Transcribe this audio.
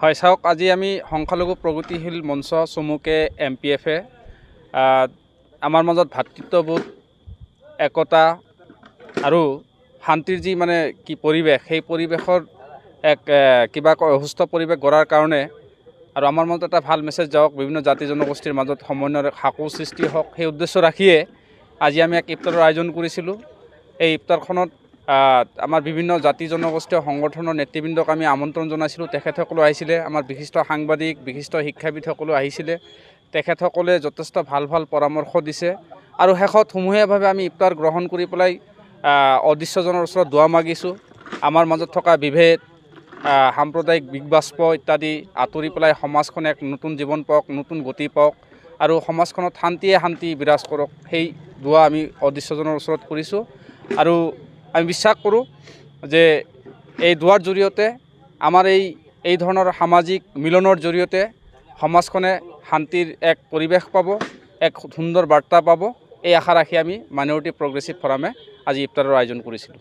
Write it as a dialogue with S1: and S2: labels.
S1: হয় চাওক, আজি আমি সংখ্যালঘু প্ৰগতিশীল মঞ্চ চমুকে MPF-এ আমাৰ মাজত ভাতৃত্ববোধ, একতা আৰু শান্তিৰ যি কি পৰিৱেশ, সেই পৰিৱেশৰ এক কিবা সুস্থ পৰিৱেশ গঢ়াৰ কাৰণে আৰু আমাৰ মাজত এটা ভাল মেছেজ যাওক, বিভিন্ন জাতি জনগোষ্ঠীৰ মাজত সমন্বয়ৰ সাঁকো সৃষ্টি হওক, সেই উদ্দেশ্য ৰাখিয়ে আজি আমি এক ইফতাৰৰ আয়োজন কৰিছিলোঁ। এই ইফতাৰখনত আমাৰ বিভিন্ন জাতি জনগোষ্ঠীয় সংগঠনৰ নেতৃবৃন্দক আমি আমন্ত্ৰণ জনাইছিলোঁ। তেখেতসকলো আহিছিলে, আমাৰ বিশিষ্ট সাংবাদিক, বিশিষ্ট শিক্ষাবিদসকলো আহিছিলে। তেখেতসকলে যথেষ্ট ভাল ভাল পৰামৰ্শ দিছে আৰু শেষত সমূহীয়াভাৱে আমি ইফতাৰ গ্ৰহণ কৰি পেলাই অদৃশ্যজনৰ ওচৰত দোৱা মাগিছোঁ। আমাৰ মাজত থকা বিভেদ, সাম্প্ৰদায়িক বিগবাস্প ইত্যাদি আঁতৰি পেলাই সমাজখনে এক নতুন জীৱন পাওক, নতুন গতি পাওক আৰু সমাজখনত শান্তি বিৰাজ কৰক, সেই দোৱা আমি অদৃশ্যজনৰ ওচৰত কৰিছোঁ। আৰু আমি বিশ্বাস কৰোঁ যে এই দোৱাৰ জৰিয়তে আমাৰ এই ধৰণৰ সামাজিক মিলনৰ জৰিয়তে সমাজখনে শান্তিৰ এক পৰিৱেশ পাব, এক সুন্দৰ বাৰ্তা পাব। এই আশা ৰাখি আমি মাইনৰিটি প্ৰগ্ৰেছিভ ফৰামে আজি ইফতাৰৰ আয়োজন কৰিছিলোঁ।